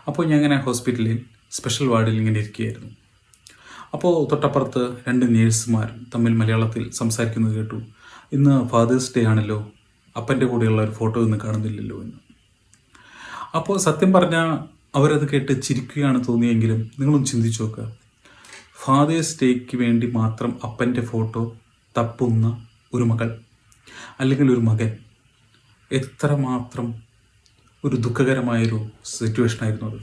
അപ്പോൾ ഞാൻ ഇങ്ങനെ ഹോസ്പിറ്റലിൽ സ്പെഷ്യൽ വാർഡിൽ ഇങ്ങനെ ഇരിക്കുകയായിരുന്നു. അപ്പോൾ തൊട്ടപ്പുറത്ത് 2 നേഴ്സുമാർ തമ്മിൽ മലയാളത്തിൽ സംസാരിക്കുന്നത് കേട്ടു. ഇന്ന് ഫാദേഴ്സ് ഡേ ആണല്ലോ, അപ്പൻ്റെ കൂടെയുള്ള ഒരു ഫോട്ടോ ഇന്ന് കാണുന്നില്ലല്ലോ എന്ന്. അപ്പോൾ സത്യം പറഞ്ഞാൽ അവരത് കേട്ട് ചിരിക്കുകയാണ് തോന്നിയെങ്കിലും നിങ്ങളൊന്ന് ചിന്തിച്ചു നോക്കുക. ഫാദേഴ്സ് ഡേക്ക് വേണ്ടി മാത്രം അപ്പൻ്റെ ഫോട്ടോ തപ്പുന്ന ഒരു മകൾ അല്ലെങ്കിൽ ഒരു മകൻ, എത്രമാത്രം ഒരു ദുഃഖകരമായൊരു സിറ്റുവേഷനായിരുന്നു അത്.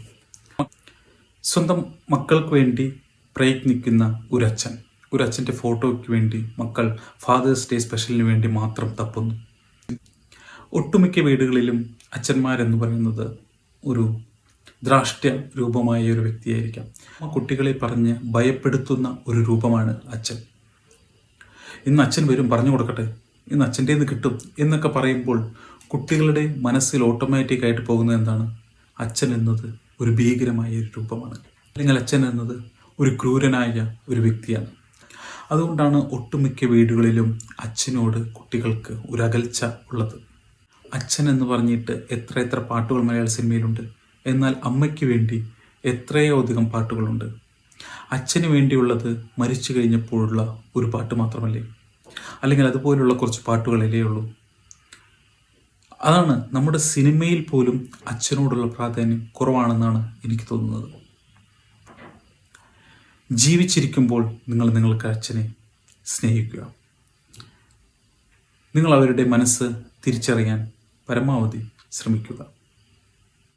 സ്വന്തം മക്കൾക്ക് വേണ്ടി പ്രയത്നിക്കുന്ന ഒരച്ഛൻ്റെ ഫോട്ടോയ്ക്ക് വേണ്ടി മക്കൾ ഫാദേഴ്സ് ഡേ സ്പെഷ്യലിന് വേണ്ടി മാത്രം തപ്പുന്നു. ഒട്ടുമിക്ക വീടുകളിലും അച്ഛന്മാരെന്ന് പറയുന്നത് ഒരു ദ്രാഷ്ട്യ രൂപമായ ഒരു വ്യക്തിയായിരിക്കാം. കുട്ടികളെ പറഞ്ഞ് ഭയപ്പെടുത്തുന്ന ഒരു രൂപമാണ് അച്ഛൻ. ഇന്ന് അച്ഛൻ വരും, പറഞ്ഞു കൊടുക്കട്ടെ, ഇന്ന് അച്ഛൻ്റെ നിന്ന് കിട്ടും എന്നൊക്കെ പറയുമ്പോൾ കുട്ടികളുടെ മനസ്സിൽ ഓട്ടോമാറ്റിക്കായിട്ട് പോകുന്നത് എന്താണ്? അച്ഛൻ എന്നത് ഒരു ഭീകരമായ ഒരു രൂപമാണ്, അല്ലെങ്കിൽ അച്ഛൻ എന്നത് ഒരു ക്രൂരനായ ഒരു വ്യക്തിയാണ്. അതുകൊണ്ടാണ് ഒട്ടുമിക്ക വീടുകളിലും അച്ഛനോട് കുട്ടികൾക്ക് ഒരു അകൽച്ച ഉള്ളത്. അച്ഛൻ എന്ന് പറഞ്ഞിട്ട് എത്ര പാട്ടുകൾ മലയാള സിനിമയിലുണ്ട്. എന്നാൽ അമ്മയ്ക്ക് വേണ്ടി എത്രയോ അധികം പാട്ടുകളുണ്ട്. അച്ഛന് വേണ്ടിയുള്ളത് മരിച്ചു കഴിഞ്ഞപ്പോഴുള്ള ഒരു പാട്ട് മാത്രമല്ലേ, അല്ലെങ്കിൽ അതുപോലുള്ള കുറച്ച് പാട്ടുകളല്ലേ ഉള്ളൂ. അതാണ് നമ്മുടെ സിനിമയിൽ പോലും അച്ഛനോടുള്ള പ്രാധാന്യം കുറവാണെന്നാണ് എനിക്ക് തോന്നുന്നത്. ജീവിച്ചിരിക്കുമ്പോൾ നിങ്ങൾക്ക് അച്ഛനെ സ്നേഹിക്കുക. നിങ്ങൾ അവരുടെ മനസ്സ് തിരിച്ചറിയാൻ പരമാവധി ശ്രമിക്കുക.